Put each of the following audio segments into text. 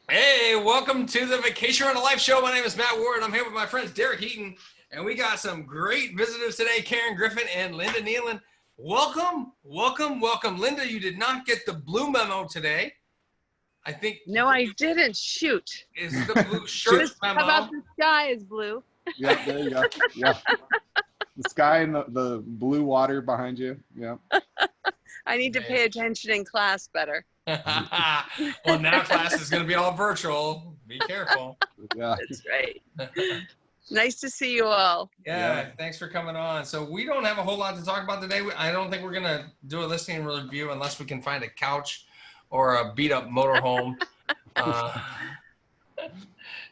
Hey, welcome to the Vacation Rental Life Show. My name is Matt Ward. I'm here with my friends Derek Heaton, and we got some great visitors today, Karen Griffin and Linda Nealon. Welcome, welcome, welcome. Linda, you did not get the blue memo today. I think No, I didn't. Shoot. is the blue shirt memo. How about the sky is blue? Yeah, there you go. Yeah. The sky and the blue water behind you. Yeah. I need to pay attention in class better. Well, now class is going to be all virtual. Be careful. Yeah. That's right. Nice to see you all. Yeah, thanks for coming on. So we don't have a whole lot to talk about today. I don't think we're going to do a listening review unless we can find a couch or a beat up motorhome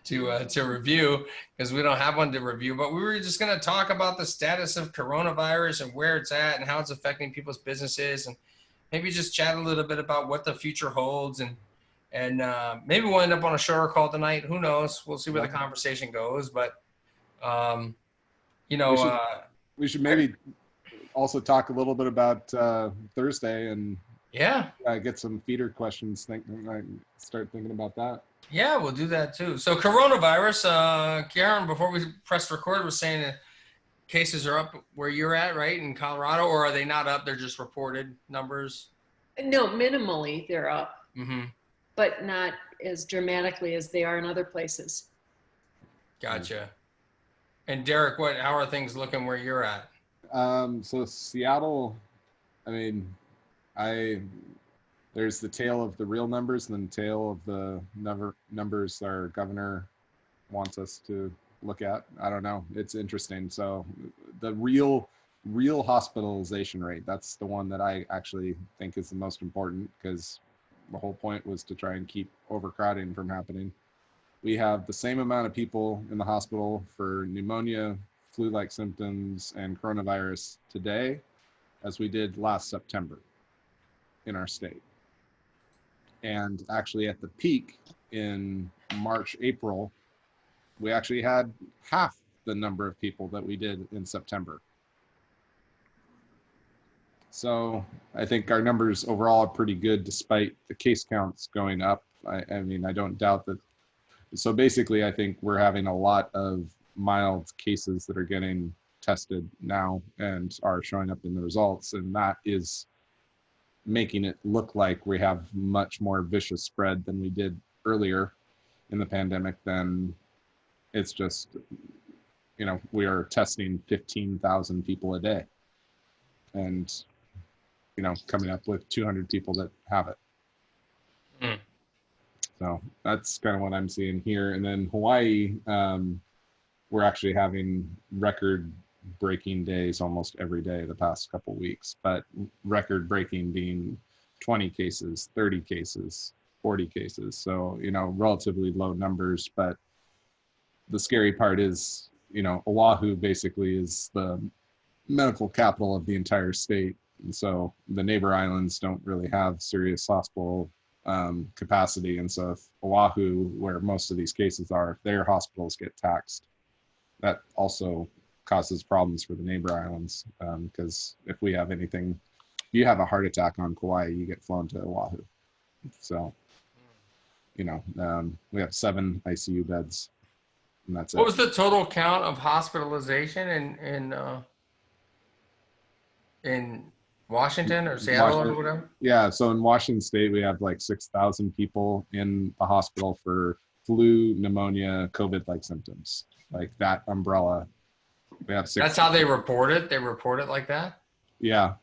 to review, because we don't have one to review. But we were just going to talk about the status of coronavirus and where it's at and how it's affecting people's businesses, and maybe just chat a little bit about what the future holds, and maybe we'll end up on a shorter call tonight. Who knows? We'll see where the conversation goes. But we should maybe also talk a little bit about Thursday and get some feeder questions. Start thinking about that. Yeah, we'll do that too. So coronavirus, Karen, before we pressed record, was saying that cases are up where you're at, right, in Colorado, or are they not up? They're just reported numbers? No, minimally they're up, Mm-hmm. but not as dramatically as they are in other places. Gotcha. And Derek, how are things looking where you're at? So Seattle, I mean, there's the tail of the real numbers and then the tail of the numbers our governor wants us to look at. I don't know. It's interesting. So the real hospitalization rate, that's the one that I actually think is the most important, because the whole point was to try and keep overcrowding from happening. We have the same amount of people in the hospital for pneumonia, flu-like symptoms, and coronavirus today as we did last September in our state. And actually at the peak in March, April, we actually had half the number of people that we did in September. So I think our numbers overall are pretty good despite the case counts going up. I mean, I don't doubt that. So basically, I think we're having a lot of mild cases that are getting tested now and are showing up in the results. And that is making it look like we have much more vicious spread than we did earlier in the pandemic. Then it's just, we are testing 15,000 people a day and, coming up with 200 people that have it. Mm. So that's kind of what I'm seeing here. And then Hawaii, we're actually having record-breaking days almost every day the past couple of weeks, but record-breaking being 20 cases, 30 cases, 40 cases. So, relatively low numbers, but the scary part is, Oahu basically is the medical capital of the entire state. And so the neighbor islands don't really have serious hospital capacity. And so if Oahu, where most of these cases are, if their hospitals get taxed, that also causes problems for the neighbor islands. Because if we have anything, if you have a heart attack on Kauai, you get flown to Oahu. So, we have 7 ICU beds, and that's it. What was the total count of hospitalization in Washington or Seattle or whatever? Yeah, so in Washington State, we have like 6,000 people in the hospital for flu, pneumonia, COVID-like symptoms, like that umbrella. We have 6. That's how they report it? They report it like that? Yeah.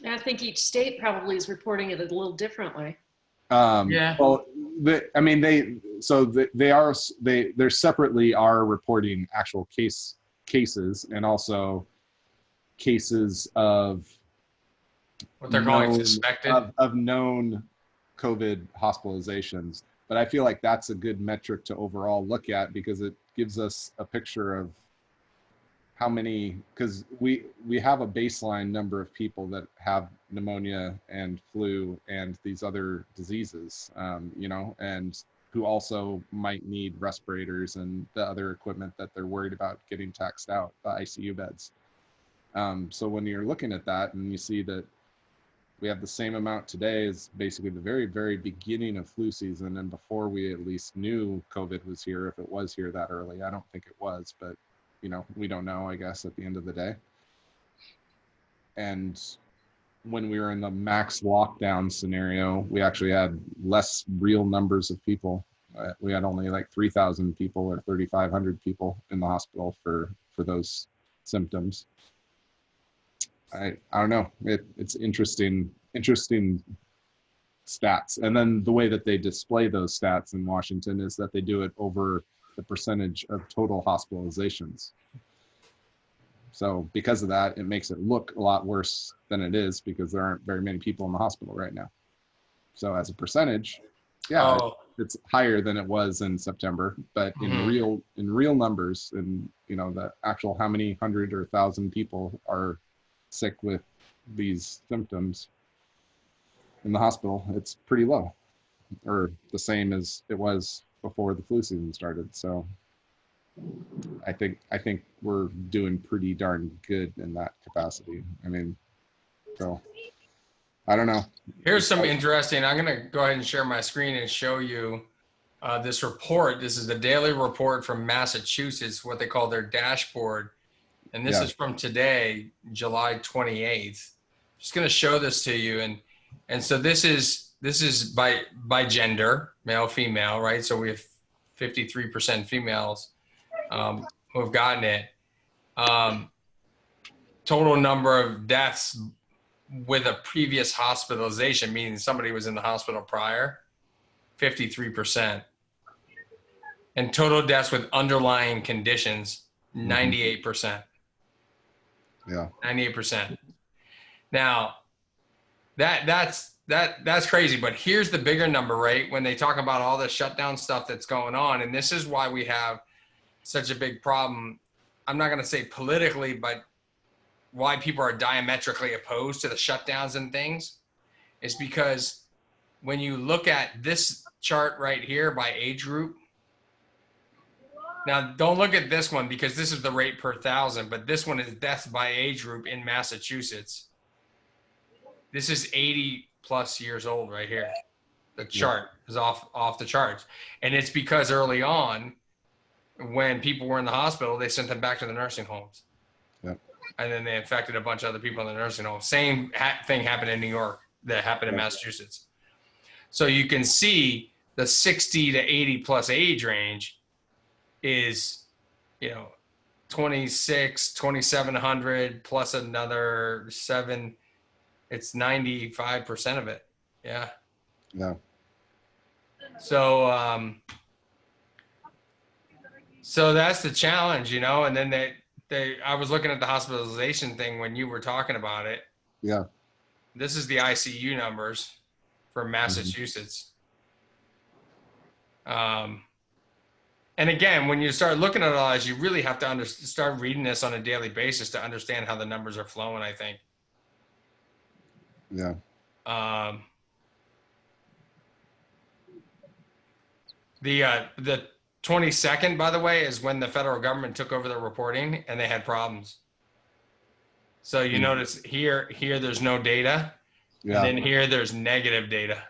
I think each state probably is reporting it a little differently. Yeah. Well, they separately are reporting actual cases and also cases of what they're calling suspected of known COVID hospitalizations. But I feel like that's a good metric to overall look at, because it gives us a picture of how many, because we have a baseline number of people that have pneumonia and flu and these other diseases, and who also might need respirators and the other equipment that they're worried about getting taxed out, the ICU beds. So when you're looking at that and you see that we have the same amount today as basically the very, very beginning of flu season, and before we at least knew COVID was here, if it was here that early. I don't think it was, but you know, we don't know, I guess, at the end of the day. And when we were in the max lockdown scenario, we actually had less real numbers of people. We had only like 3,000 people or 3,500 people in the hospital for those symptoms. I don't know. It's interesting stats. And then the way that they display those stats in Washington is that they do it over the percentage of total hospitalizations. So because of that, it makes it look a lot worse than it is because there aren't very many people in the hospital right now. So as a percentage, yeah, it's higher than it was in September, but in real numbers, and you know, the actual how many hundred or thousand people are sick with these symptoms in the hospital, it's pretty low, or the same as it was before the flu season started. So I think we're doing pretty darn good in that capacity. I mean, so I don't know. Here's some interesting, I'm going to go ahead and share my screen and show you this report. This is the daily report from Massachusetts, what they call their dashboard. And this is from today, July 28th. Just going to show this to you. And so this is by gender, male, female, right? So we have 53% females who have gotten it. Total number of deaths with a previous hospitalization, meaning somebody was in the hospital prior, 53%. And total deaths with underlying conditions, 98%. Yeah. 98%. Now, that's crazy, but here's the bigger number, right? When they talk about all the shutdown stuff that's going on, and this is why we have such a big problem. I'm not going to say politically, but why people are diametrically opposed to the shutdowns and things is because when you look at this chart right here by age group, now don't look at this one because this is the rate per thousand, but this one is deaths by age group in Massachusetts. This is 80 plus years old right here. The chart is off the charts. And it's because early on, when people were in the hospital, they sent them back to the nursing homes. Yep. And then they infected a bunch of other people in the nursing home. Same thing happened in New York that happened in Massachusetts. So you can see the 60 to 80 plus age range is, 2,700 plus another 7. It's 95% of it. Yeah. Yeah. So, so that's the challenge, and then I was looking at the hospitalization thing when you were talking about it. Yeah. This is the ICU numbers for Massachusetts. And again, when you start looking at all this, you really have to start reading this on a daily basis to understand how the numbers are flowing, I think. Yeah. The 22nd, by the way, is when the federal government took over the reporting and they had problems. So you notice here there's no data. Yeah. And then here there's negative data.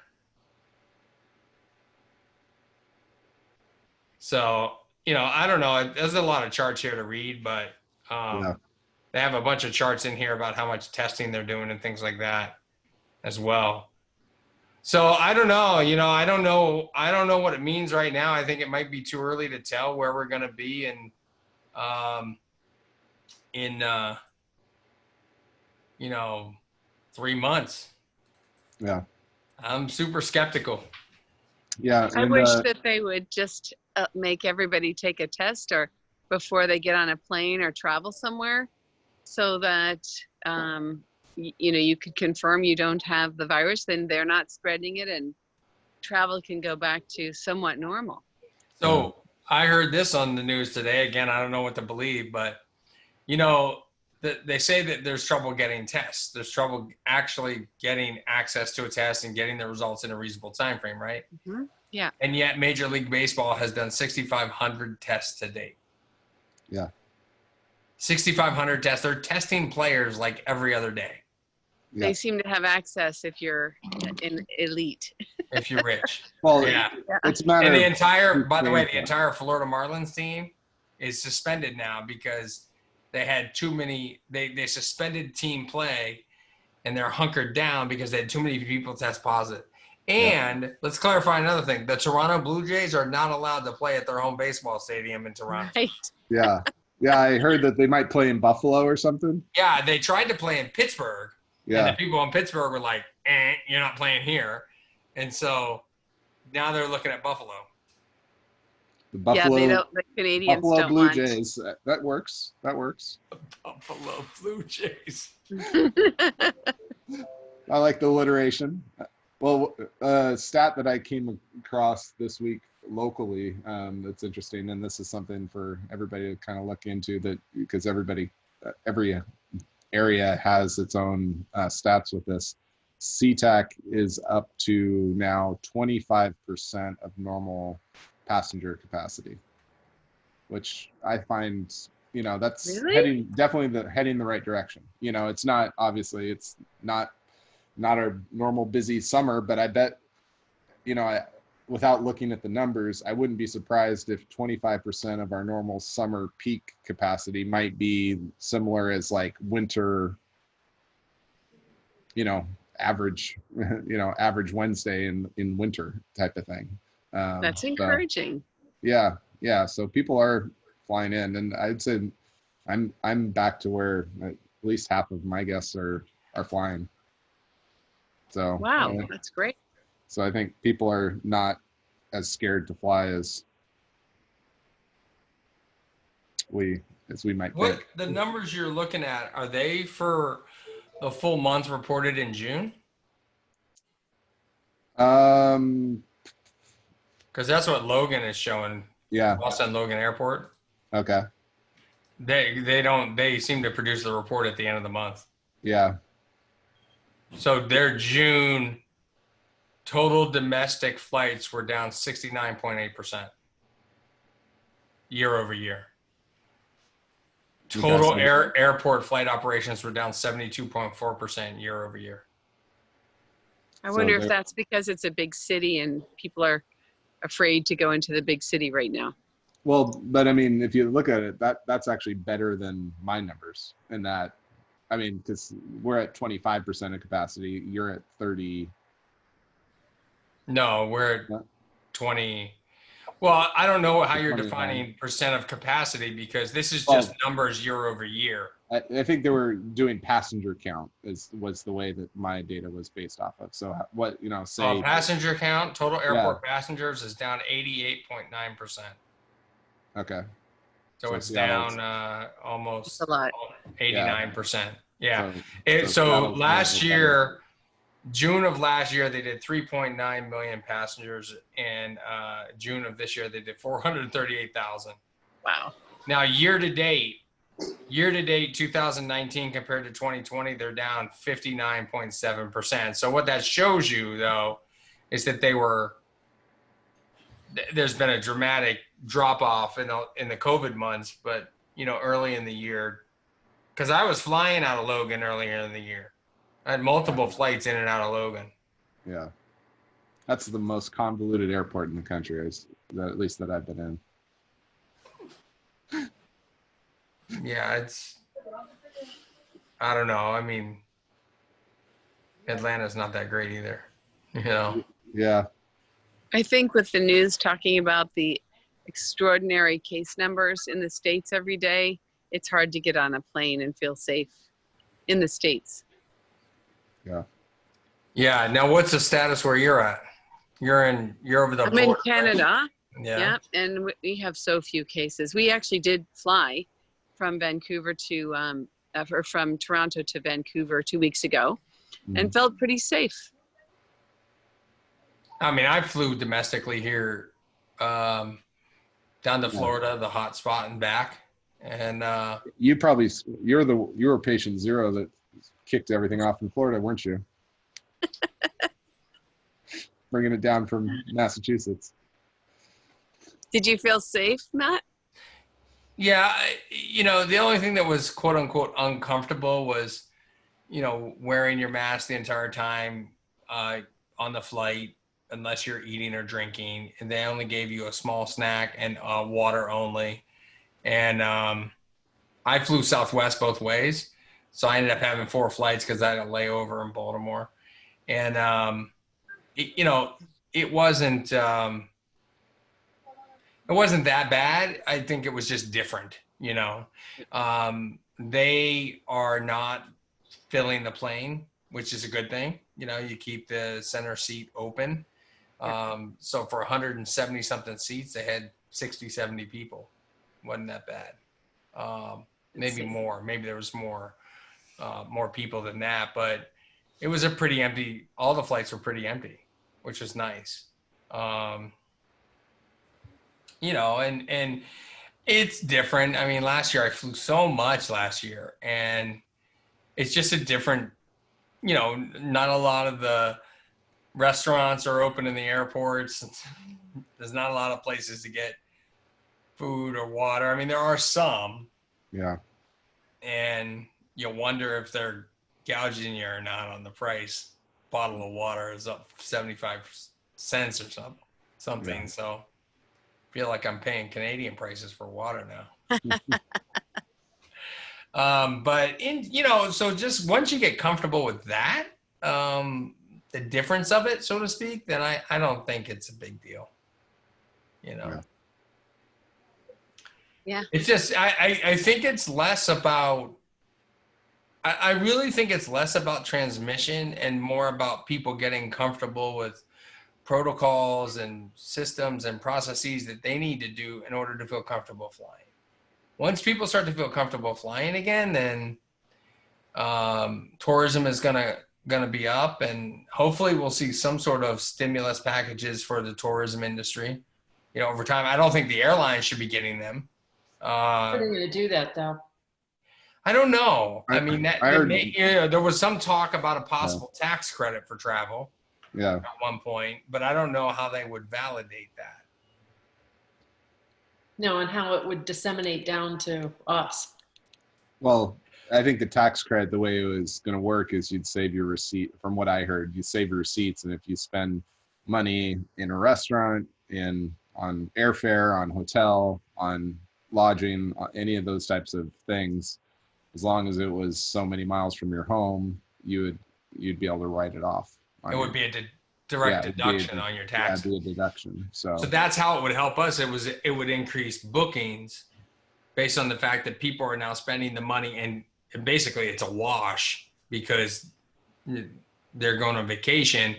So, I don't know. There's a lot of charts here to read, but they have a bunch of charts in here about how much testing they're doing and things like that as well. So I don't know, I don't know what it means right now. I think it might be too early to tell where we're going to be in 3 months. Yeah. I'm super skeptical. Yeah. I wish that they would just make everybody take a test or before they get on a plane or travel somewhere so that, you could confirm you don't have the virus, then they're not spreading it and travel can go back to somewhat normal. So I heard this on the news today. Again, I don't know what to believe, but they say that there's trouble getting tests. There's trouble actually getting access to a test and getting the results in a reasonable time frame, right? Mm-hmm. Yeah. And yet Major League Baseball has done 6,500 tests to date. Yeah. 6,500 tests. They're testing players like every other day. Yeah. They seem to have access if you're in elite. if you're rich. Well, Yeah. it's a matter And the of entire, by the way, the paying for it. entire Florida Marlins team is suspended now because they had too many, they suspended team play and they're hunkered down because they had too many people test positive. And let's clarify another thing. The Toronto Blue Jays are not allowed to play at their home baseball stadium in Toronto. Right. Yeah. Yeah, I heard that they might play in Buffalo or something. Yeah, they tried to play in Pittsburgh. And Yeah. the people in Pittsburgh were like, you're not playing here. And so now they're looking at Buffalo. The Yeah, Buffalo, the Canadians Buffalo don't Blue want. Jays. That works. That works. Buffalo Blue Jays. I like the alliteration. Well, a stat that I came across this week locally that's interesting, and this is something for everybody to kind of look into, that because every area has its own stats with this. SeaTac is up to now 25% of normal passenger capacity, which I find, that's Really? definitely heading the right direction. It's not, obviously it's not a normal busy summer, but I bet, without looking at the numbers, I wouldn't be surprised if 25% of our normal summer peak capacity might be similar as like winter, average Wednesday in winter type of thing. That's encouraging. So, yeah. So people are flying in, and I'd say I'm back to where at least half of my guests are flying. So Wow, that's great. So I think people are not as scared to fly as we might What think. the numbers you're looking at, are they for the full month reported in June? Because that's what Logan is showing. Yeah. Boston Logan Airport. Okay. They seem to produce the report at the end of the month. Yeah. So their June total domestic flights were down 69.8% year over year. Total airport flight operations were down 72.4% year over year. I wonder if that's because it's a big city and people are afraid to go into the big city right now. Well, but I mean, if you look at it, that's actually better than my numbers in that. I mean, because we're at 25% of capacity, you're at 30. No, we're at 20. Well, I don't know how you're 29. defining percent of capacity because this is just numbers year over year. I think they were doing passenger count was the way that my data was based off of. So what, say passenger count, total airport passengers is down 88.9%. Okay. So it's down almost 89%. Yeah. So last year, June of last year, they did 3.9 million passengers. And June of this year, they did 438,000. Wow. Now, year to date, 2019 compared to 2020, they're down 59.7%. So what that shows you, though, is that there's been a dramatic drop off in the COVID months, but early in the year, because I was flying out of Logan earlier in the year. I had multiple flights in and out of Logan. Yeah. That's the most convoluted airport in the country, at least that I've been in. Yeah, I don't know. I mean, Atlanta's not that great either, Yeah. I think with the news talking about the extraordinary case numbers in the States every day, it's hard to get on a plane and feel safe in the States. Yeah. Yeah. Now, what's the status where you're at? You're over the border. I'm in Canada. Right? Yeah. And we have so few cases. We actually did fly from Vancouver to, from Toronto to Vancouver 2 weeks ago and felt pretty safe. I mean, I flew domestically here down to Florida, the hot spot, and back. And you were patient zero that kicked everything off in Florida, weren't you? Bringing it down from Massachusetts. Did you feel safe, Matt? Yeah, the only thing that was quote unquote uncomfortable was, wearing your mask the entire time on the flight, unless you're eating or drinking. And they only gave you a small snack and water only. And I flew Southwest both ways. So I ended up having 4 flights because I had a layover in Baltimore. And, it wasn't that bad. I think it was just different, They are not filling the plane, which is a good thing. You keep the center seat open. So for 170 something seats, they had 60, 70 people. Wasn't that bad. Maybe more. Maybe there was more people than that, but it was a pretty empty. All the flights were pretty empty, which was nice. And it's different. I mean, last year I flew so much last year, and it's just a different, not a lot of the restaurants are open in the airports. There's not a lot of places to get food or water. I mean, there are some. Yeah. And you wonder if they're gouging you or not on the price. Bottle of water is up 75 cents or something. Yeah. So I feel like I'm paying Canadian prices for water now. But so just once you get comfortable with that, the difference of it, so to speak, then I don't think it's a big deal. Yeah. It's just, I think it's less about, I really think it's less about transmission and more about people getting comfortable with protocols and systems and processes that they need to do in order to feel comfortable flying. Once people start to feel comfortable flying again, then tourism is gonna be up, and hopefully we'll see some sort of stimulus packages for the tourism industry. Over time. I don't think the airlines should be getting them. How are they going to do that, though? I don't know. I mean, there was some talk about a possible tax credit for travel. Yeah. At one point, but I don't know how they would validate that. No, and how it would disseminate down to us. Well, I think the tax credit, the way it was going to work is you'd save your receipt. From what I heard, you save your receipts, and if you spend money in a restaurant, on airfare, on hotel, on lodging, on any of those types of things, as long as it was so many miles from your home, you'd be able to write it off. It would be a direct deduction on your tax. Yeah, it'd be a deduction. So that's how it would help us. It would increase bookings based on the fact that people are now spending the money, and basically it's a wash because they're going on vacation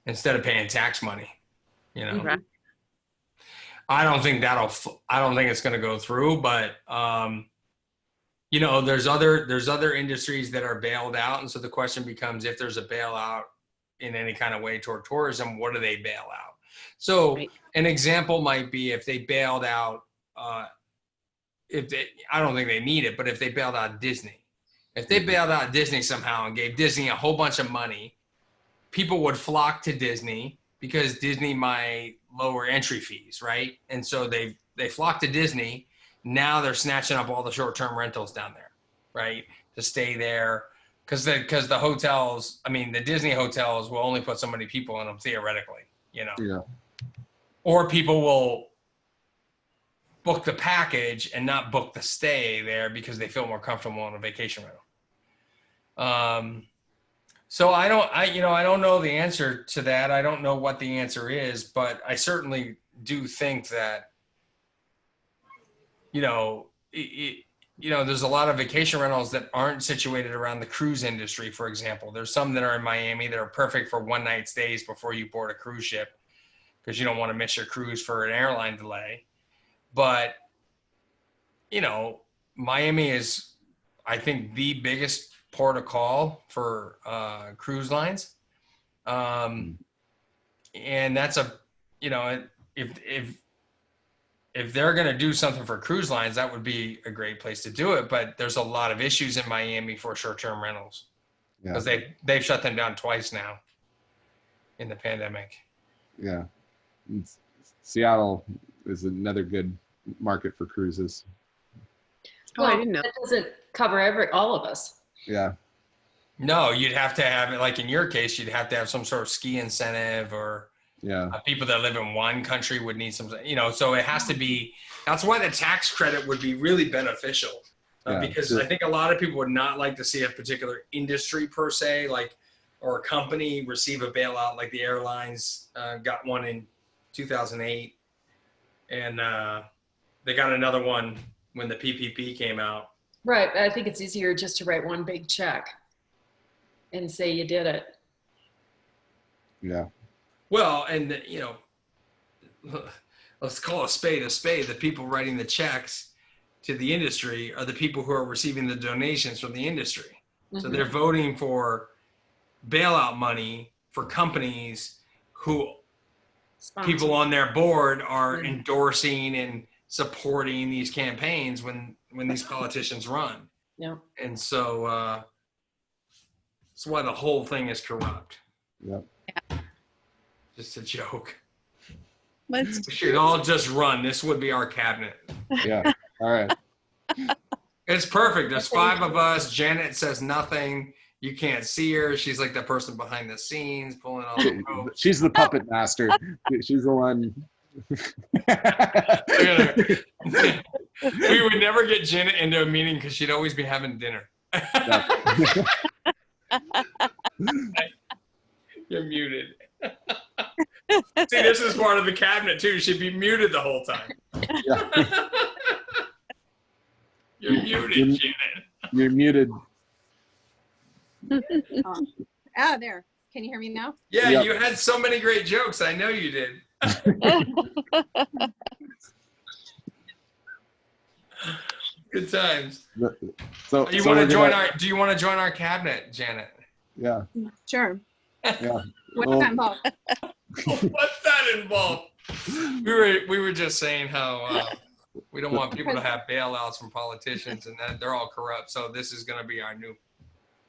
instead of paying tax money. Right. I don't think it's going to go through, but there's other industries that are bailed out, and so the question becomes, if there's a bailout in any kind of way toward tourism, what do they bail out? So an example might be if they bailed out, I don't think they need it, but if they bailed out Disney, somehow and gave Disney a whole bunch of money, people would flock to Disney because Disney might lower entry fees, right? And so they flock to Disney. Now they're snatching up all the short-term rentals down there, right? To stay there. Because the hotels, the Disney hotels will only put so many people in them theoretically, Yeah. Or people will book the package and not book the stay there because they feel more comfortable on a vacation rental. So I don't know the answer to that. I don't know what the answer is, but I certainly do think that, there's a lot of vacation rentals that aren't situated around the cruise industry, for example. There's some that are in Miami that are perfect for one-night stays before you board a cruise ship because you don't want to miss your cruise for an airline delay. But, Miami is, I think, the biggest port of call for cruise lines. And that's if they're going to do something for cruise lines, that would be a great place to do it. But there's a lot of issues in Miami for short-term rentals because they've shut them down twice now in the pandemic. Yeah. Seattle is another good market for cruises. Oh, I didn't know. That doesn't cover all of us. Yeah. No, you'd have to have it, like in your case, you'd have to have some sort of ski incentive, or Yeah. people that live in one country would need some, so it has to be, that's why the tax credit would be really beneficial. Yeah. Because I think a lot of people would not like to see a particular industry per se, like, or a company receive a bailout, like the airlines got one in 2008. And they got another one when the PPP came out. Right. I think it's easier just to write one big check and say you did it. Yeah. Well, and let's call a spade a spade. The people writing the checks to the industry are the people who are receiving the donations from the industry. So they're voting for bailout money for companies who people on their board are endorsing and supporting these campaigns when these politicians run. Yeah. And so that's why the whole thing is corrupt. Yep. Just a joke. We should all just run. This would be our cabinet. Yeah. All right. It's perfect. There's 5 of us. Janet says nothing. You can't see her. She's like the person behind the scenes pulling all the ropes. She's the puppet master. She's the one. We would never get Janet into a meeting because she'd always be having dinner. You're muted. See, this is part of the cabinet too. She'd be muted the whole time. Yeah. You're muted, Janet. You're muted. Oh, there. Can you hear me now? Yeah, Yep. you had so many great jokes. I know you did. Good times. So Do you so want we're to join gonna- our? Do you want to join our cabinet, Janet? Yeah. Sure. Yeah. What's Well, that involved? What's that involved? We were just saying how we don't want people to have bailouts from politicians and that they're all corrupt. So this is going to be our new.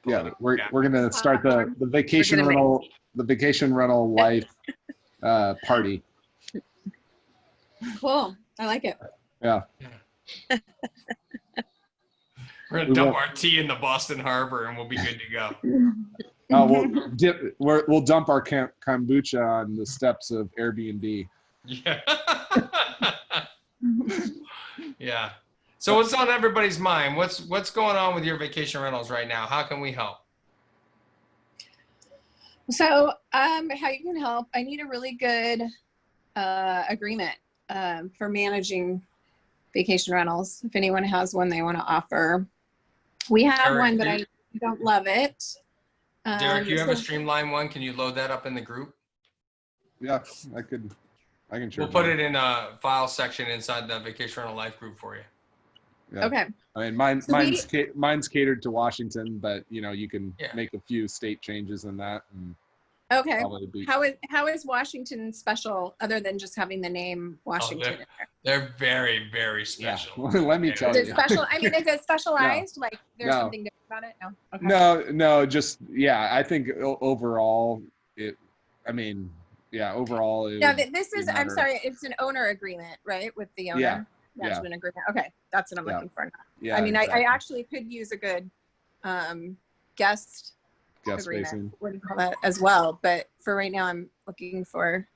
Yeah, we're gonna start the vacation We're gonna rental life party. Cool. I like it. Yeah. We're gonna We dump will. our tea in the Boston Harbor and we'll be good to go. We'll dump our kombucha on the steps of Airbnb. Yeah. Yeah. So what's on everybody's mind? What's going on with your vacation rentals right now? How can we help? So, how you can help? I need a really good agreement for managing vacation rentals. If anyone has one they want to offer, we have Derek, one, but I don't love it. Derek, you have a so- streamlined one. Can you load that up in the group? Yeah, I can share. We'll put it in a file section inside the vacation rental life group for you. Yeah. Okay. I mean, mine's catered to Washington, but you can Yeah. make a few state changes in that. And Okay. probably be, How is Washington special other than just having the name Washington in there? They're very, very yeah. special. Let me tell Is you. it special? I mean, is it specialized? Like there's No. something different about it? No. Okay. No, just I think overall overall. Now, this is, I'm matter. sorry, it's an owner agreement, right? With the owner? Yeah, Management agreement. Okay, that's what I'm Yeah. looking for. Yeah, I mean, exactly. I actually could use a good guest Guest agreement. spacing. What do you call that as well? But for right now, I'm looking for,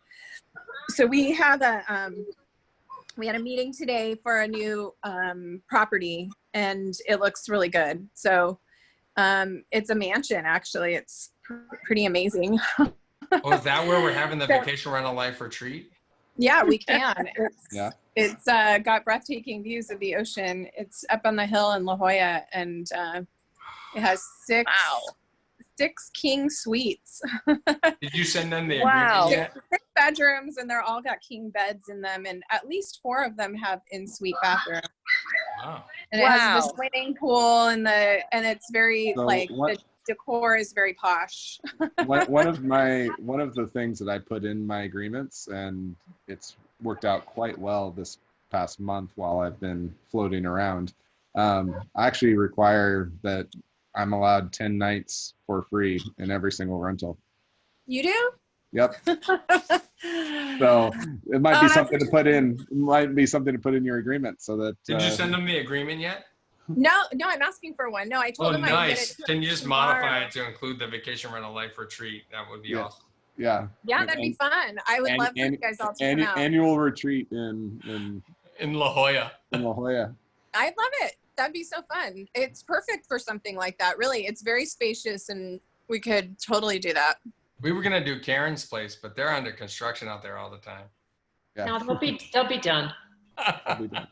so we had a meeting today for a new property and it looks really good. So it's a mansion, actually. It's pretty amazing. Oh, is that where we're having the vacation rental life retreat? Yeah, we can. Yeah. It's got breathtaking views of the ocean. It's up on the hill in La Jolla, and it has six king suites. Did you send them the Wow. agreement yet? 6 bedrooms, and they're all got king beds in them, and at least 4 of them have in-suite bathrooms. Wow. And it has the swimming pool, and it's very So the decor is very posh. one of the things that I put in my agreements, and it's worked out quite well this past month while I've been floating around. I actually require that I'm allowed 10 nights for free in every single rental. You do? Yep. So it might be that's something to put in. Might be something to put in your agreement so that. Did you send them the agreement yet? No, I'm asking for one. No, I Oh, told him I would get nice. it to Can him you just tomorrow. modify it to include the vacation rental life retreat? That would be Yeah. awesome. Yeah. Yeah, that'd be fun. I would love for you guys all to come out. Annual retreat in In La Jolla. La Jolla. I'd love it. That'd be so fun. It's perfect for something like that. Really, it's very spacious, and we could totally do that. We were gonna do Karen's place, but they're under construction out there all the time. Yeah. No, they'll be done. I'll be done.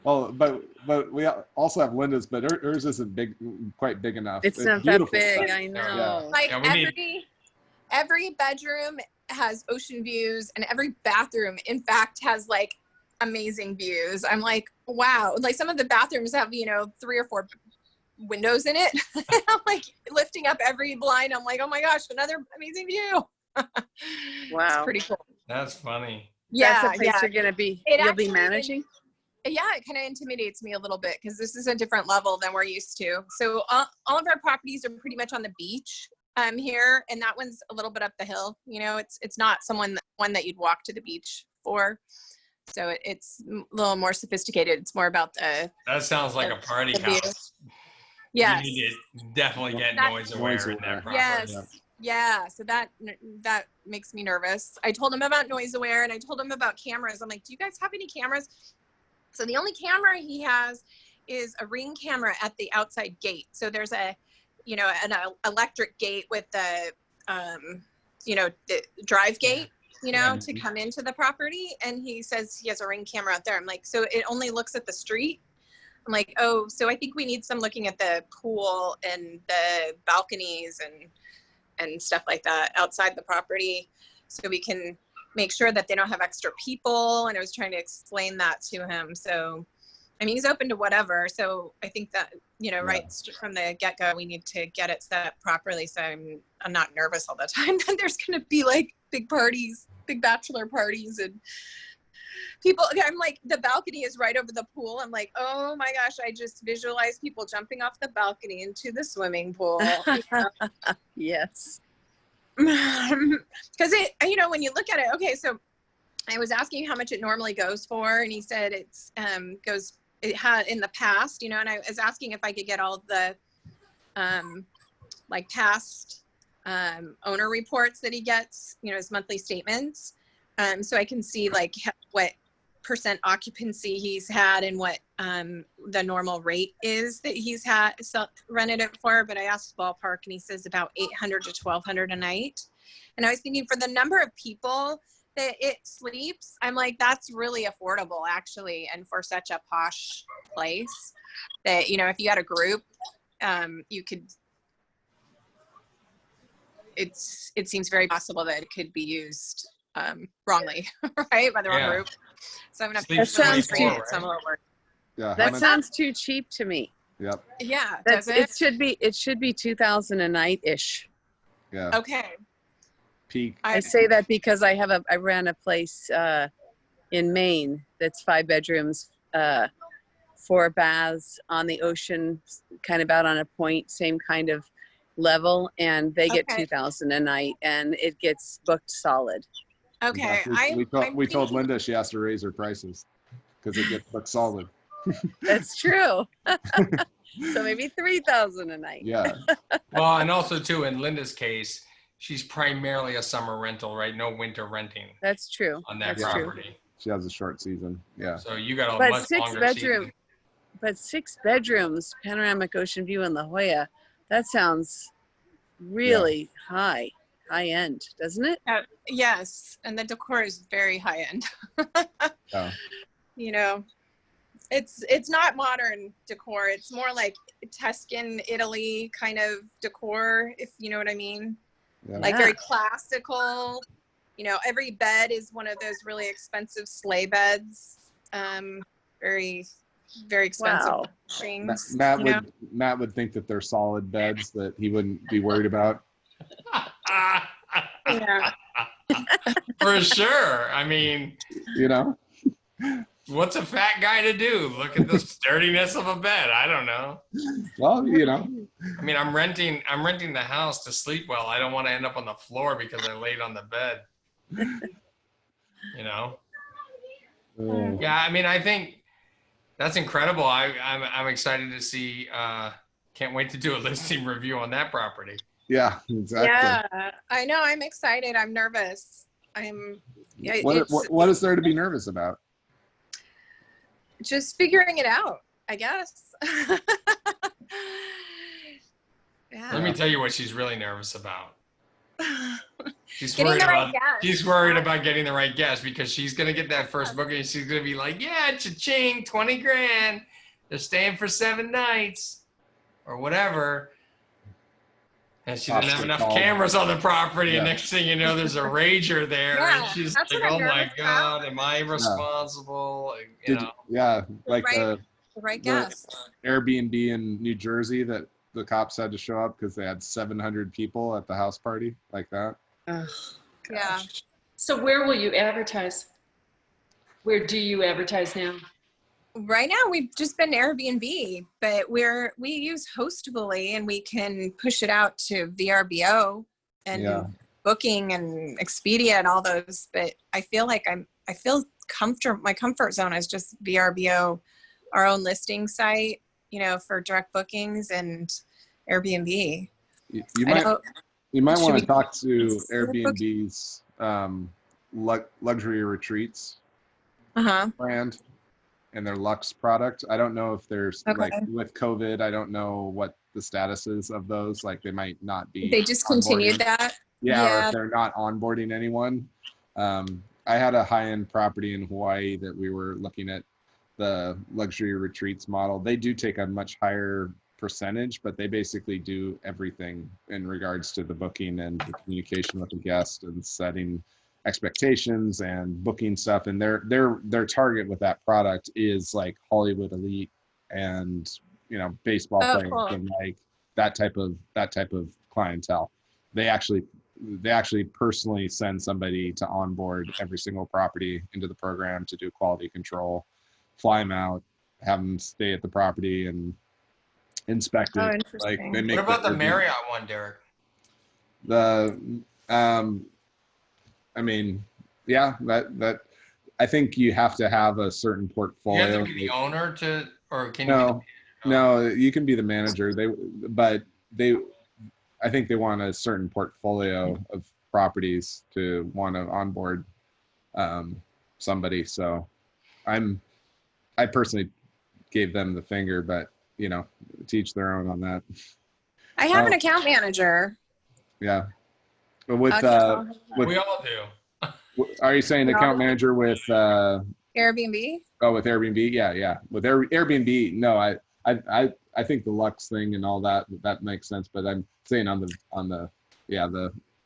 Oh, but we also have Linda's, but hers isn't quite big enough. It's not that beautiful big, stuff. I know. Like Yeah, we every bedroom has ocean views, and every bathroom, in fact, has like amazing views. I'm like, wow. Like some of the bathrooms have 3 or 4 windows in it. I'm like lifting up every blind. I'm like, oh my gosh, another amazing view. Wow. It's pretty cool. That's funny. Yeah, That's the place yeah. you're gonna be. It You'll be actually- managing. Yeah, it kind of intimidates me a little bit because this is a different level than we're used to. So all of our properties are pretty much on the beach here, and that one's a little bit up the hill. It's not one that you'd walk to the beach for. So it's a little more sophisticated. It's more about the That sounds like a party the view. house. Yes. You need to definitely get That- noise aware in Noise that aware. property. Yes. Yeah. So that makes me nervous. I told him about noise aware, and I told him about cameras. I'm like, do you guys have any cameras? So the only camera he has is a Ring camera at the outside gate. So there's an electric gate with the the drive gate, to come into the property. And he says he has a Ring camera out there. I'm like, so it only looks at the street? I'm like, oh, so I think we need some looking at the pool and the balconies and stuff like that outside the property, so we can make sure that they don't have extra people. And I was trying to explain that to him. So, I mean, he's open to whatever. So I think that, right from the get-go, we need to get it set up properly. So I'm not nervous all the time that there's going to be like big parties, big bachelor parties, and people. I'm like, the balcony is right over the pool. I'm like, oh my gosh, I just visualize people jumping off the balcony into the swimming pool. Yes. Because when you look at it, okay, so I was asking how much it normally goes for, and he said it had in the past, and I was asking if I could get all the past owner reports that he gets, his monthly statements, so I can see like what percent occupancy he's had and what the normal rate is that he's had rented it for. But I asked ballpark, and he says about $800 to $1,200 a night. And I was thinking, for the number of people that it sleeps, I'm like, that's really affordable actually, and for such a posh place that if you had a group, you could. It seems very possible that it could be used wrongly, right, by the wrong group. So I'm gonna That sounds too- some of the work. Yeah. That sounds too cheap to me. Yep. Yeah, does it? It should be 2,000 a night ish. Yeah. Okay. Peak. I say that because I ran a place in Maine that's 5 bedrooms, 4 baths on the ocean, kind of out on a point, same kind of level, and they get Okay. 2,000 a night, and it gets booked solid. Okay. Yeah, we told thinking- Linda she has to raise her prices because it gets booked solid. That's true. So maybe 3,000 a night. Yeah. Well, and also too, in Linda's case, she's primarily a summer rental, right? No winter renting That's true. on that That's true. property. She has a short season. Yeah. So you got a But much 6 longer bedroom, season. but 6 bedrooms, panoramic ocean view in La Jolla. That sounds really high end, doesn't it? Yes, and the decor is very high end. Yeah. It's not modern decor. It's more like Tuscan Italy kind of decor, if you know what I mean. Yeah. Like very classical. Every bed is one of those really expensive sleigh beds. Very, very expensive Wow. furnishings. Matt would think that they're solid beds that he wouldn't be worried about. Yeah. For sure. I mean, what's a fat guy to do? Look at the sturdiness of a bed. I don't know. Well, I mean, I'm renting the house to sleep well. I don't want to end up on the floor because I laid on the bed. Oh. Yeah, I mean, I think That's incredible. I'm excited to see. Can't wait to do a listing review on that property. Yeah, exactly. Yeah, I know. I'm excited. I'm nervous. Yeah, it's What is there to be nervous about? just figuring it out, I guess. Yeah. Let me tell you what she's really nervous about. She's Getting worried the right about guest. she's worried about getting the right guest because she's gonna get that first booking and she's gonna be like, yeah, cha-ching, 20 grand. They're staying for 7 nights or whatever. And she didn't have enough cameras on the property, and next thing you know, there's a rager there, and she's that's like, what I'm "Oh my nervous God, am I responsible?" Like the right the guest. Airbnb in New Jersey that the cops had to show up because they had 700 people at the house party, like that. Yeah. So where will you advertise? Where do you advertise now? Right now we've just been Airbnb, but we use Hostfully and we can push it out to VRBO and Booking and Expedia and all those. But I feel like I feel comfortable. My comfort zone is just VRBO, our own listing site, for direct bookings and Airbnb. You might want to talk to Airbnb's luxury retreats brand and their Luxe product. I don't know if there's like with COVID, I don't know what the status is of those. Like they might not be. They discontinued that. Yeah, or if they're not onboarding anyone. I had a high-end property in Hawaii that we were looking at the luxury retreats model. They do take a much higher percentage, but they basically do everything in regards to the booking and the communication with the guest and setting expectations and booking stuff. And their target with that product is like Hollywood elite and baseball players and like that type of clientele. They actually personally send somebody to onboard every single property into the program to do quality control, fly them out, have them stay at the property and inspect it. Like they make. What about the Marriott one, Derek? I mean, yeah, that I think you have to have a certain portfolio. You have to be the owner or can you? No, you can be the manager. I think they want a certain portfolio of properties to want to onboard somebody. So I personally gave them the finger, but teach their own on that. I have an account manager. Yeah. But with we all do. Are you saying account manager with Airbnb? Oh, with Airbnb, yeah. With Airbnb, no, I think the Luxe thing and all that makes sense. But I'm saying on the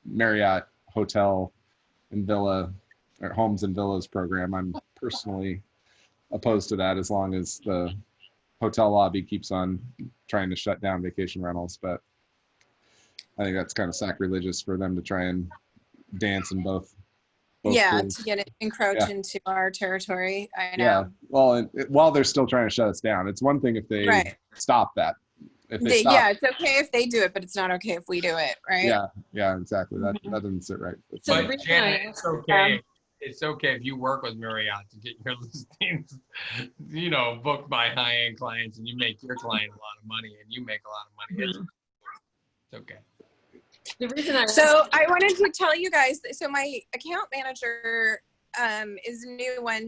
Marriott hotel and villa or homes and villas program, I'm personally opposed to that as long as the hotel lobby keeps on trying to shut down vacation rentals. But I think that's kind of sacrilegious for them to try and dance in both schools. To get it encroach into our territory. I know. Yeah, well, while they're still trying to shut us down, it's one thing if they stop that. If they stop, it's okay if they do it, but it's not okay if we do it, right? Yeah, exactly. That doesn't sit right. But Janet, it's okay. It's okay if you work with Marriott to get your listings, booked by high-end clients, and you make your client a lot of money, and you make a lot of money. It's okay. The reason I wanted to tell you guys. So my account manager is a new one.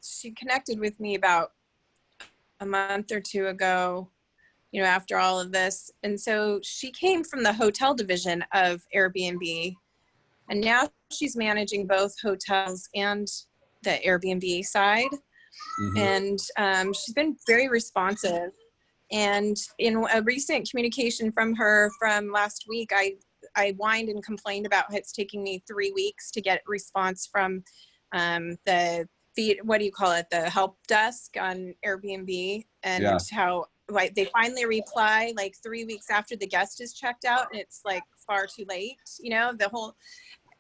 She connected with me about a month or two ago. After all of this, and so she came from the hotel division of Airbnb. And now she's managing both hotels and the Airbnb side. And she's been very responsive. And in a recent communication from her from last week, I whined and complained about how it's taking me 3 weeks to get response from the the help desk on Airbnb, and how they finally reply like 3 weeks after the guest is checked out, and it's like far too late.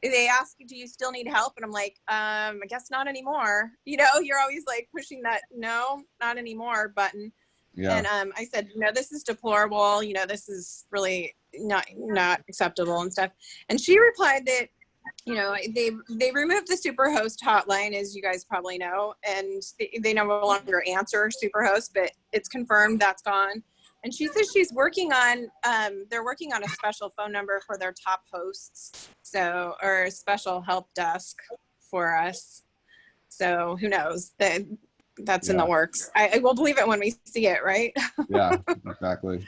They ask, do you still need help? And I'm like, I guess not anymore. You're always like pushing that no, not anymore button. Yeah. And I said, this is deplorable. This is really not acceptable and stuff. And she replied that you know, they removed the Superhost hotline, as you guys probably know, and they no longer answer Superhost, but it's confirmed that's gone. And she says she's working on, they're working on a special phone number for their top hosts. So, or a special help desk for us. So who knows? That's in the works. I will believe it when we see it, right? Yeah, exactly.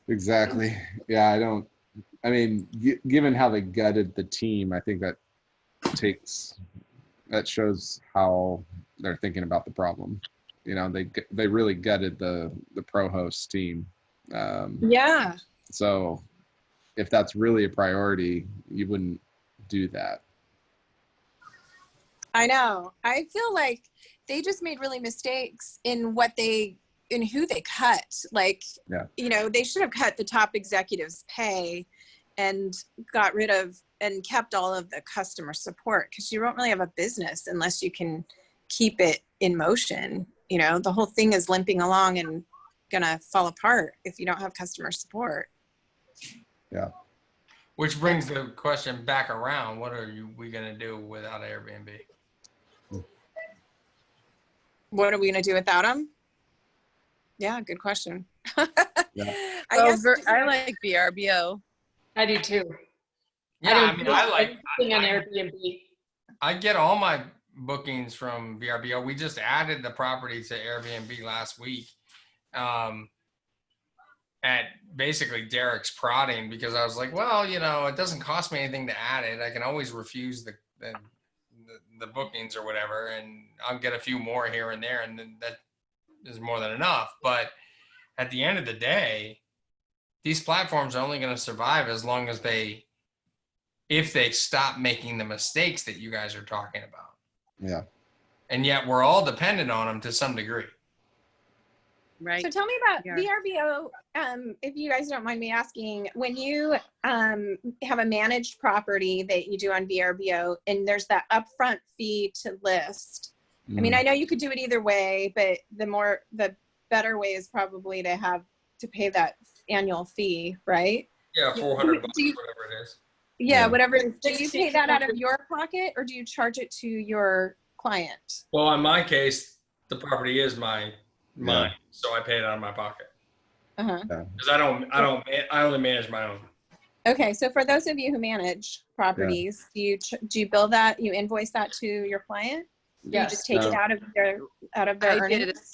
Exactly. Yeah, I mean, given how they gutted the team, I think that shows how they're thinking about the problem. You know, they really gutted the pro host team. Yeah. So if that's really a priority, you wouldn't do that. I know. I feel like they just made really mistakes in who they cut. Like, you know, they should have cut the top executives' pay and got rid of and kept all of the customer support, because you don't really have a business unless you can keep it in motion. You know, the whole thing is limping along and gonna fall apart if you don't have customer support. Yeah. Which brings the question back around. What we going to do without Airbnb? What are we gonna do without them? Yeah, good question. Yeah. I guess I like VRBO. I do too. Yeah, I mean, I like anything on Airbnb. I get all my bookings from VRBO. We just added the property to Airbnb last week. At basically Derek's prodding, because I was like, well, you know, it doesn't cost me anything to add it. I can always refuse the bookings or whatever, and I'll get a few more here and there, and then that is more than enough. But at the end of the day, these platforms are only going to survive as long as if they stop making the mistakes that you guys are talking about. Yeah. Mm-hmm. And yet we're all dependent on them to some degree. Right. So tell me about VRBO, if you guys don't mind me asking, when you have a managed property that you do on VRBO and there's that upfront fee to list. I mean, I know you could do it either way, but the better way is probably to pay that annual fee, right? Yeah, $400, whatever it is. Yeah, whatever it is. Do you pay that out of your pocket, or do you charge it to your client? Well, in my case, the property is mine, so I pay it out of my pocket. Because I only manage my own. Okay, so for those of you who manage properties, do you bill that, you invoice that to your client? Yes. You just take it out of their earnings?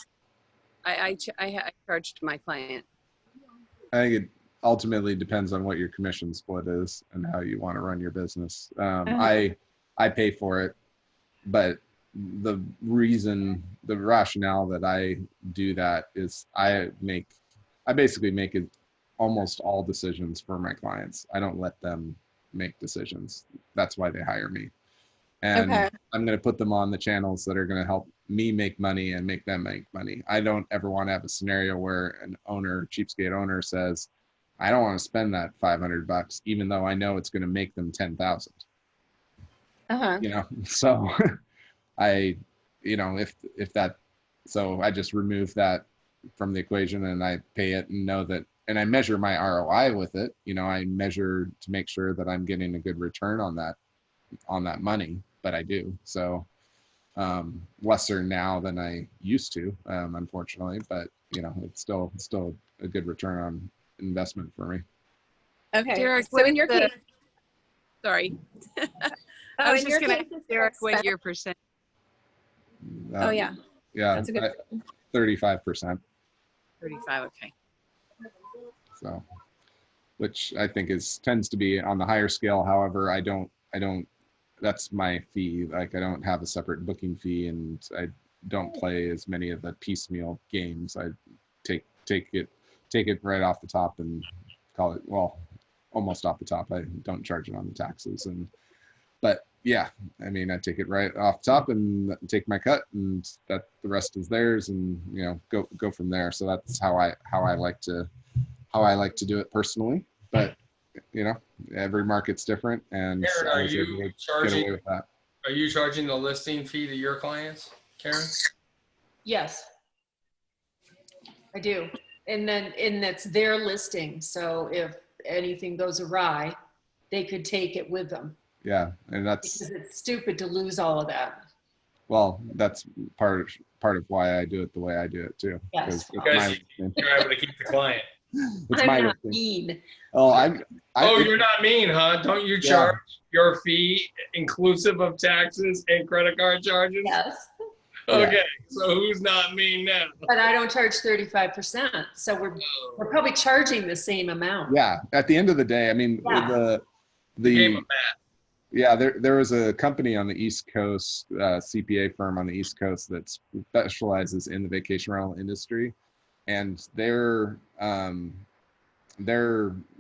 I charged my client. I think it ultimately depends on what your commission split is and how you want to run your business. I pay for it, but the rationale that I do that is I basically make it almost all decisions for my clients. I don't let them make decisions. That's why they hire me. And I'm going to put them on the channels that are going to help me make money and make them make money. I don't ever want to have a scenario where an cheapskate owner says, I don't want to spend that $500, even though I know it's going to make them 10,000. You know, so so I just remove that from the equation and I pay it and know that, and I measure my ROI with it. You know, I measure to make sure that I'm getting a good return on that money, but I do. So lesser now than I used to, unfortunately, but you know, it's still a good return on investment for me. Okay. Derek, so in your case, sorry. I was just going to ask Derek what your percent. Yeah, that's a good 35%. 35, okay. So, which I think tends to be on the higher scale. However, I don't, that's my fee. Like I don't have a separate booking fee, and I don't play as many of the piecemeal games. I take it right off the top and call it, well, almost off the top. I don't charge it on the taxes, but yeah, I mean, I take it right off the top and take my cut, and that the rest is theirs, and you know, go from there. So that's how I like to do it personally. But you know, every market's different, and Karen, I was able to get away with that. Are you charging the listing fee to your clients, Karen? Yes, I do. And that's their listing. So if anything goes awry, they could take it with them. Yeah, and that's, Because it's stupid to lose all of that. well, that's part of why I do it the way I do it too. Yes. It's Because my routine. you're able to keep the client. It's I'm my not routine. mean. Oh, Oh, you're not mean, huh? Don't you Yeah. charge your fee inclusive of taxes and credit card charges? Yes. Okay, so who's not mean now? But I don't charge 35%. So we're probably charging the same amount. Yeah, at the end of the day, I mean, Yeah. Game the of math. yeah, there was a company on the East Coast, CPA firm on the East Coast that specializes in the vacation rental industry, and their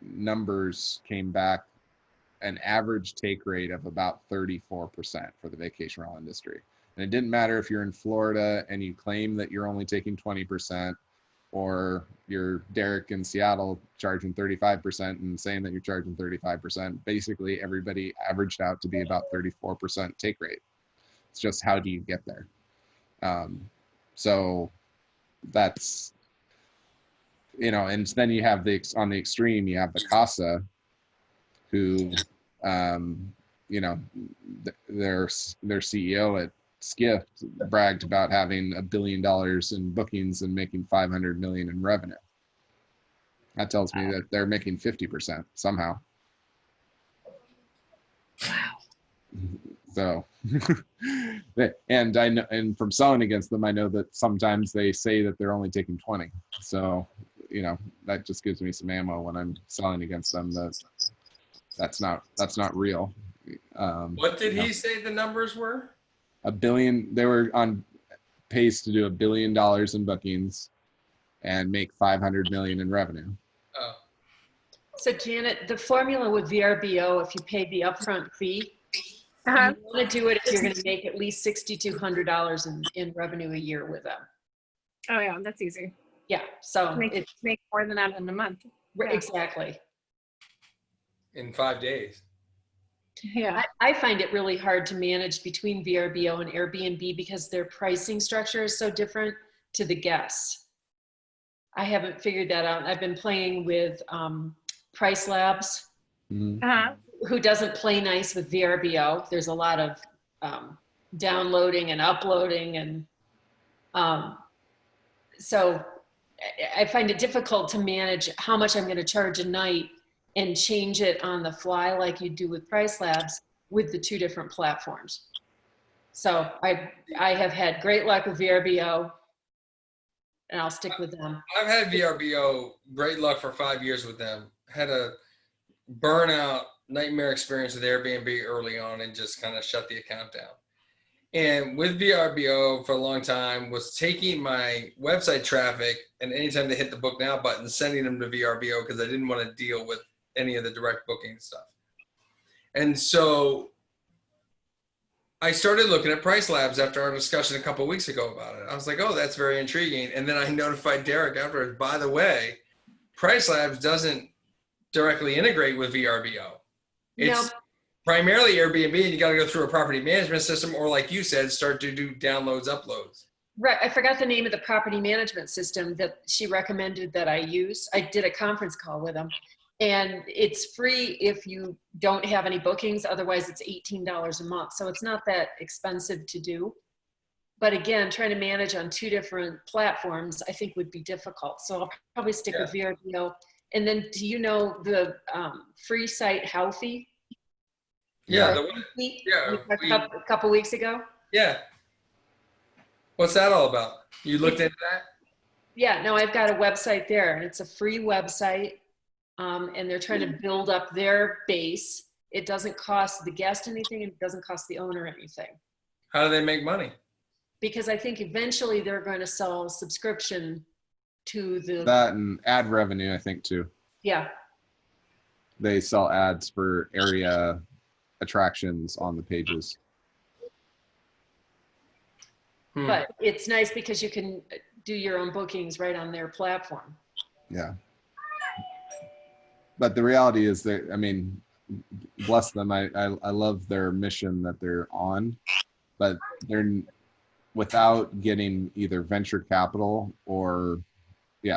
numbers came back an average take rate of about 34% for the vacation rental industry. And it didn't matter if you're in Florida and you claim that you're only taking 20%, or you're Derek in Seattle charging 35% and saying that you're charging 35%. Basically, everybody averaged out to be about 34% take rate. It's just, how do you get there? So that's, and then you have on the extreme, you have the CASA, who, their CEO at Skift bragged about having $1 billion in bookings and making 500 million in revenue. That tells me that they're making 50% somehow. Wow. So, and I know, and from selling against them, I know that sometimes they say that they're only taking 20. So, that just gives me some ammo when I'm selling against them. That's not real. What did he say the numbers were? $1 billion. They were on pace to do $1 billion in bookings and make 500 million in revenue. Oh. So Janet, the formula with VRBO, if you pay the upfront fee, you want to do it if you're going to make at least $6,200 in revenue a year with them. Oh yeah, that's easy. Yeah. So Make more than that in a month. Yeah. Exactly. In 5 days. Yeah. I find it really hard to manage between VRBO and Airbnb because their pricing structure is so different to the guests. I haven't figured that out. I've been playing with Price Labs, who doesn't play nice with VRBO. There's a lot of downloading and uploading, and so I find it difficult to manage how much I'm going to charge a night and change it on the fly like you do with Price Labs with the two different platforms. So I have had great luck with VRBO, and I'll stick with them. I've had VRBO, great luck for 5 years with them. Had a burnout nightmare experience with Airbnb early on and just kind of shut the account down. And with VRBO for a long time was taking my website traffic, and anytime they hit the book now button, sending them to VRBO because I didn't want to deal with any of the direct booking stuff. And so I started looking at Price Labs after our discussion a couple of weeks ago about it. I was like, oh, that's very intriguing. And then I notified Derek afterwards, by the way, Price Labs doesn't directly integrate with VRBO. It's primarily Airbnb, and you got to go through a property management system, or like you said, start to do downloads, uploads. Right. I forgot the name of the property management system that she recommended that I use. I did a conference call with them, and it's free if you don't have any bookings. Otherwise, it's $18 a month. So it's not that expensive to do. But again, trying to manage on two different platforms, I think would be difficult. So I'll probably stick with VRBO. And then, do you know the free site Howfee? Yeah. A couple weeks ago. Yeah. What's that all about? You looked into that? Yeah, no, I've got a website there, and it's a free website, and they're trying to build up their base. It doesn't cost the guest anything, and it doesn't cost the owner anything. How do they make money? Because I think eventually they're going to sell subscription to the... That and ad revenue, I think, too. Yeah. They sell ads for area attractions on the pages. But it's nice because you can do your own bookings right on their platform. Yeah. But the reality is that, I mean, bless them. I love their mission that they're on, but they're without getting either venture capital or,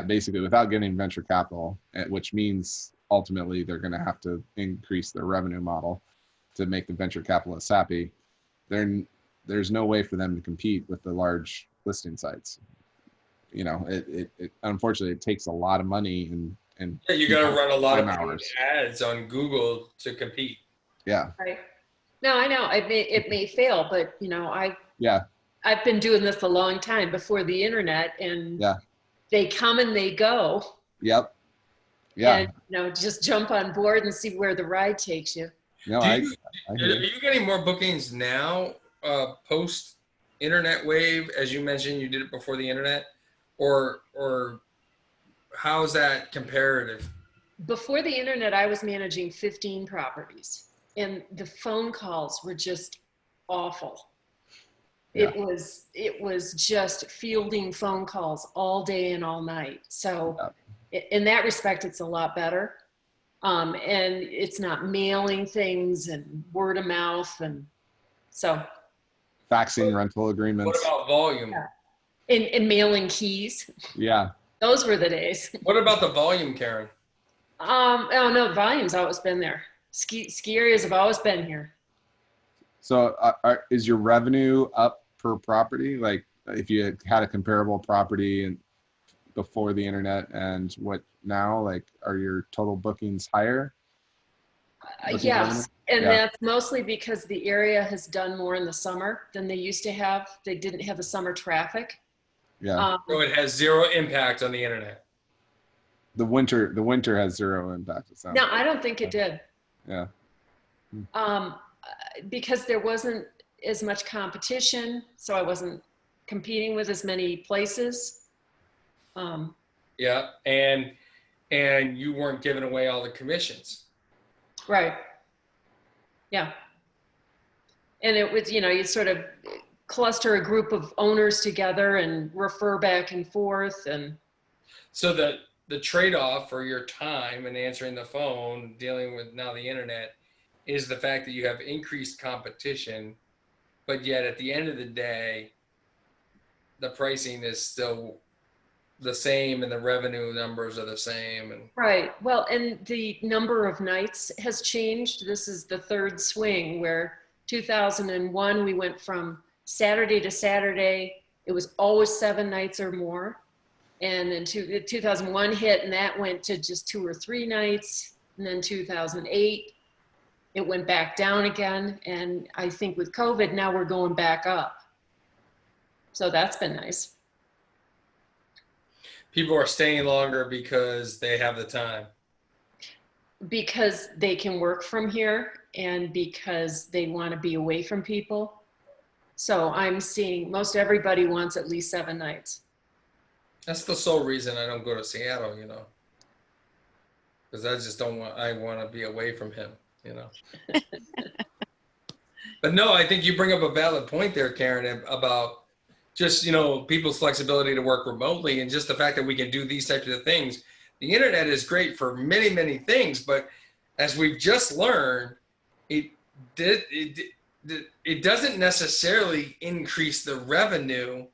basically without getting venture capital, which means ultimately they're going to have to increase their revenue model to make the venture capitalists happy. There's no way for them to compete with the large listing sites. You know, it unfortunately it takes a lot of money and Yeah, you got to run a lot of time paid hours. ads on Google to compete. Yeah. Right. No, I know it may fail, but you know, Yeah. I've been doing this a long time before the internet, and Yeah. they come and they go. Yep. Yeah. And you know, just jump on board and see where the ride takes you. No, Do I you, hear are you. you getting more bookings now, post internet wave, as you mentioned, you did it before the internet, or how's that comparative? Before the internet, I was managing 15 properties, and the phone calls were just awful. Yeah. It was just fielding phone calls all day and all night. So in that respect, it's a lot better. And it's not mailing things and word of mouth, and so. Faxing rental What agreements. about volume? Yeah. And mailing keys. Yeah. Those were the days. What about the volume, Karen? Oh no, volume's always been there. Ski areas have always been here. So is your revenue up per property? Like if you had a comparable property and before the internet and what now, like are your total bookings higher? Booking revenue? Yes, and Yeah. that's mostly because the area has done more in the summer than they used to have. They didn't have the summer traffic. Yeah. So it has zero impact on the internet. The winter has zero impact. It sounds No, like. I don't think it did. Yeah. Um, because there wasn't as much competition, so I wasn't competing with as many places. Yeah, and you weren't giving away all the commissions. Right. Yeah. And it was, you know, you sort of cluster a group of owners together and refer back and forth. And So the trade-off for your time and answering the phone, dealing with now the internet, is the fact that you have increased competition, but yet at the end of the day, the pricing is still the same and the revenue numbers are the same. And right. Well, and the number of nights has changed. This is the third swing where 2001, we went from Saturday to Saturday. It was always 7 nights or more. And then 2001 hit, and that went to just 2 or 3 nights. And then 2008, it went back down again. And I think with COVID, now we're going back up. So that's been nice. people are staying longer because they have the time. Because they can work from here and because they want to be away from people. So I'm seeing most everybody wants at least 7 nights. That's the sole reason I don't go to Seattle, you know, because I just don't want, I want to be away from him, you know. But no, I think you bring up a valid point there, Karen, about just, you know, people's flexibility to work remotely and just the fact that we can do these types of things. The internet is great for many, many things, but as we've just learned, it doesn't necessarily increase the revenue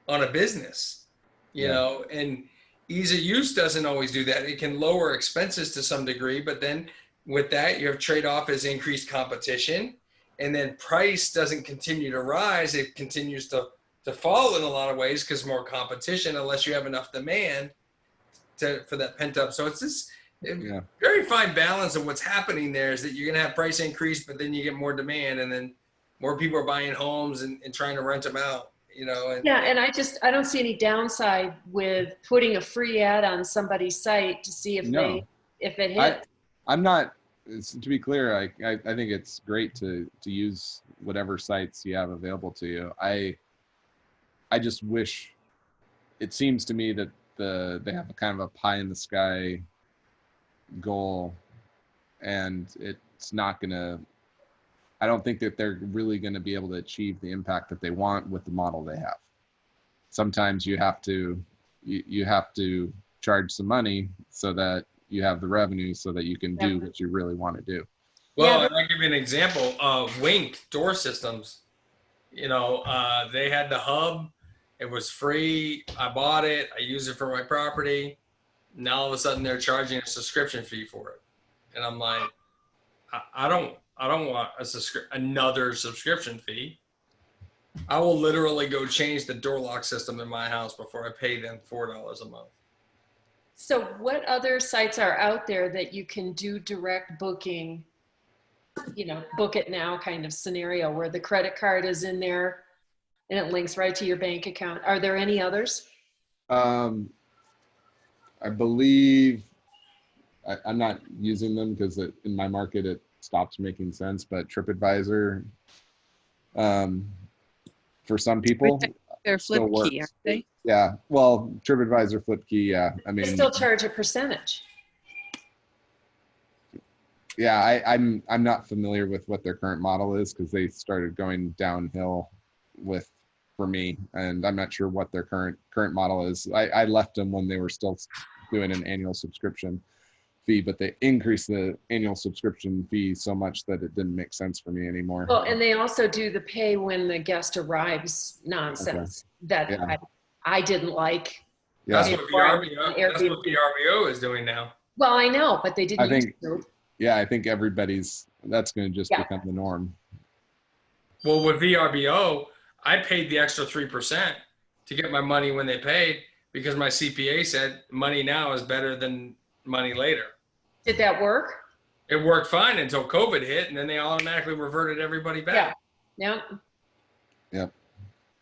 on a business, you know, and ease of use doesn't always do that. It can lower expenses to some degree, but then with that, your trade-off is increased competition, and then price doesn't continue to rise. It continues to fall in a lot of ways because more competition, unless you have enough demand for that pent up. So it's this very fine balance of what's happening there is that you're going to have price increase, but then you get more demand, and then more people are buying homes and trying to rent them out, you know. And, yeah, and I don't see any downside with putting a free ad on somebody's site to see if if it hits. I'm not, to be clear, I think it's great to use whatever sites you have available to you. I just wish, it seems to me that they have a kind of a pie in the sky goal, and it's not gonna, I don't think that they're really going to be able to achieve the impact that they want with the model they have. Sometimes you have to charge some money so that you have the revenue so that you can do what you really want to do. well, and I'll give you an example. Wink door systems, you know, they had the hub. It was free. I bought it. I use it for my property. Now all of a sudden they're charging a subscription fee for it. And I'm like, I don't want another subscription fee. I will literally go change the door lock system in my house before I pay them $4 a month. So what other sites are out there that you can do direct booking, you know, book it now kind of scenario where the credit card is in there and it links right to your bank account? Are there any others? I believe I'm not using them because in my market it stops making sense, but TripAdvisor, for some people, They're still flip key, works. aren't they? Yeah, well, TripAdvisor, FlipKey, yeah. I They mean, still charge a percentage. yeah, I'm not familiar with what their current model is because they started going downhill for me, and I'm not sure what their current model is. I left them when they were still doing an annual subscription fee, but they increased the annual subscription fee so much that it didn't make sense for me anymore. Well, and they also do the pay when the guest arrives nonsense that Yeah. I didn't like. Yeah, That's what VRBO is doing now. Well, I know, but they didn't I think, used to. yeah, I think that's going to just Yeah. become the norm. Well, with VRBO, I paid the extra 3% to get my money when they paid because my CPA said money now is better than money later. Did that work? It worked fine until COVID hit, and then they automatically reverted everybody back. Yeah. Yep.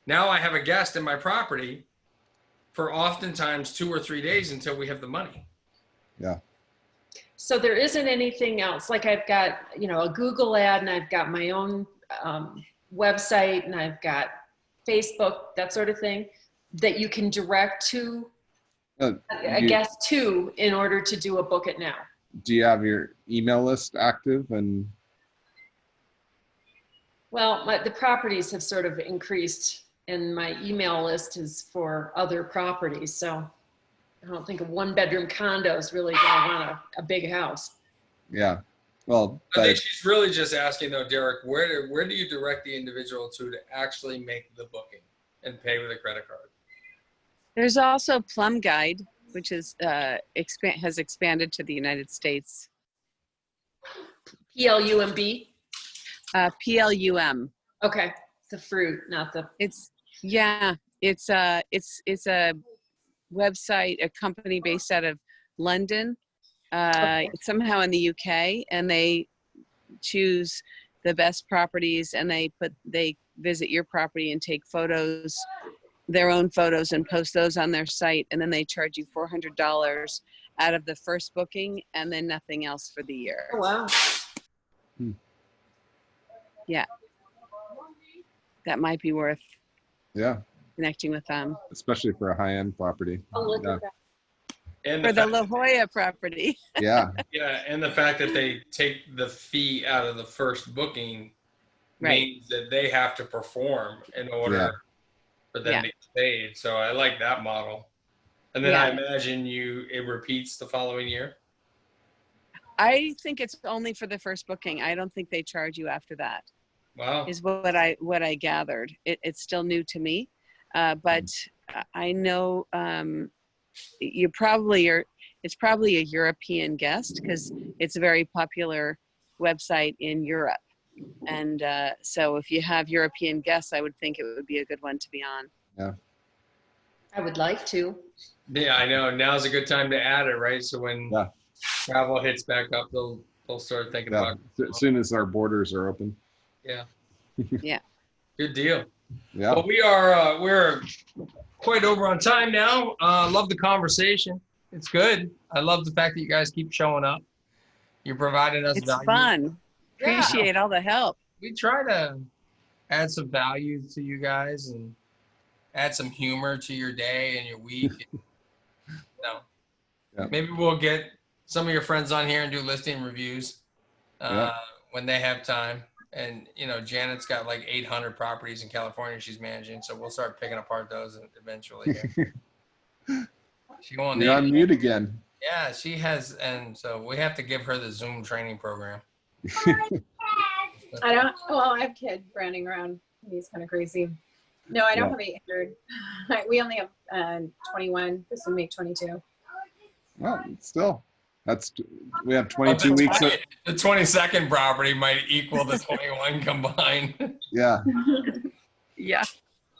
Now I have a guest in my property for oftentimes 2 or 3 days until we have the money. Yeah. So there isn't anything else. Like I've got, you know, a Google ad and I've got my own website and I've got Facebook, that sort of thing, that you can direct to a guest to in order to do a book it now. Do you have your email list active? And Well, the properties have sort of increased and my email list is for other properties. So I don't think a 1-bedroom condo is really going to want a big house. yeah, well, I think she's really just asking though, Derek, where do you direct the individual to actually make the booking and pay with a credit card? There's also Plum Guide, which is has expanded to the United States. PLUMB? PLUM. Okay, the fruit, not the. It's a website, a company based out of London, somehow in the UK, and they choose the best properties and they visit your property and take photos, their own photos, and post those on their site, and then they charge you $400 out of the first booking and then nothing else for the year. Oh, wow. Yeah, that might be worth connecting with them, especially for a high-end property. Oh, look at that. And for the La Jolla property. Yeah. Yeah, and the fact that they take the fee out of the first booking means that they have to perform in order for them to get paid. So I like that model. And then I imagine it repeats the following year. I think it's only for the first booking. I don't think they charge you after that. Wow. Is what I gathered. It's still new to me, but I know it's probably a European guest because it's a very popular website in Europe. And so if you have European guests, I would think it would be a good one to be on. Yeah. I would like to. Yeah, I know. Now's a good time to add it, right? So when travel hits back up, they'll start thinking about it. As soon as our borders are open. Yeah. Yeah. Good deal. Yeah. Well, we're quite over on time now. Love the conversation. It's good. I love the fact that you guys keep showing up. You're providing us value. It's fun. Appreciate all the help. We try to add some value to you guys and add some humor to your day and your week. Maybe we'll get some of your friends on here and do listing reviews when they have time. And, Janet's got like 800 properties in California she's managing, so we'll start picking apart those eventually. She won't. You're on mute again. Yeah, she has, and so we have to give her the Zoom training program. I have kids running around. He's kind of crazy. No, I don't have 800. We only have 21. This would make 22. Well, still, we have 22 weeks. The 22nd property might equal the 21 combined. Yeah. Yeah.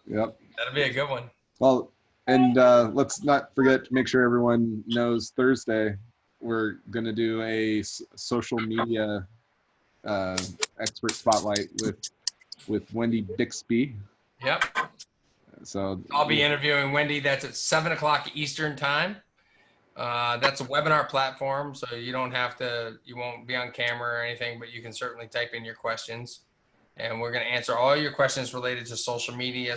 Yep. That'll be a good one. Well, and let's not forget to make sure everyone knows Thursday we're going to do a social media expert spotlight with Wendy Bixby. Yep. So I'll be interviewing Wendy. That's at 7:00 Eastern time. That's a webinar platform, so you won't be on camera or anything, but you can certainly type in your questions. And we're going to answer all your questions related to social media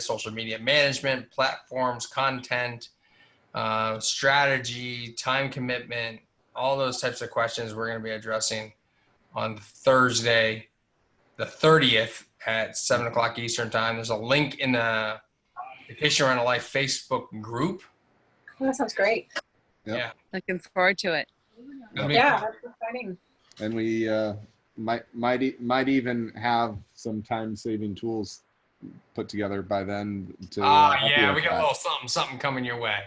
management, platforms, content, strategy, time commitment, all those types of questions we're going to be addressing on Thursday, the 30th at 7:00 Eastern time. There's a link in the Vacation Rental Life Facebook group. Oh, that sounds great. Yep. Yeah. Looking forward to it. Yeah, that's exciting. And we might even have some time-saving tools put together by then to help you Yeah, with we got that. a little something coming your way.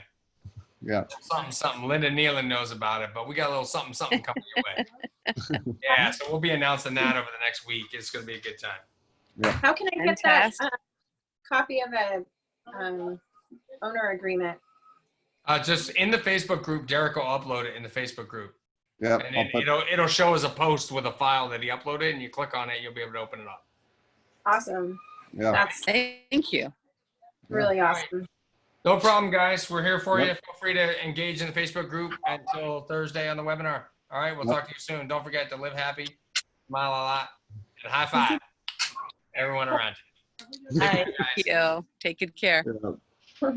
Yeah. Something. Linda Nealon knows about it, but we got a little something coming your way. Yeah, so we'll be announcing that over the next week. It's going to be a good time. How can I get that Fantastic. copy of the owner agreement? Just in the Facebook group, Derek will upload it in the Facebook group. Yeah. And then it'll show as a post with a file that he uploaded, and you click on it, you'll be able to open it up. Awesome. Yeah. That's Thank you. really awesome. No problem, guys. We're here for Yep. you. Feel free to engage in the Facebook group until Thursday on the webinar. All right, we'll Yep. talk to you soon. Don't forget to live happy, smile a lot, and high five everyone around you. Thank you. Take good care. Yeah.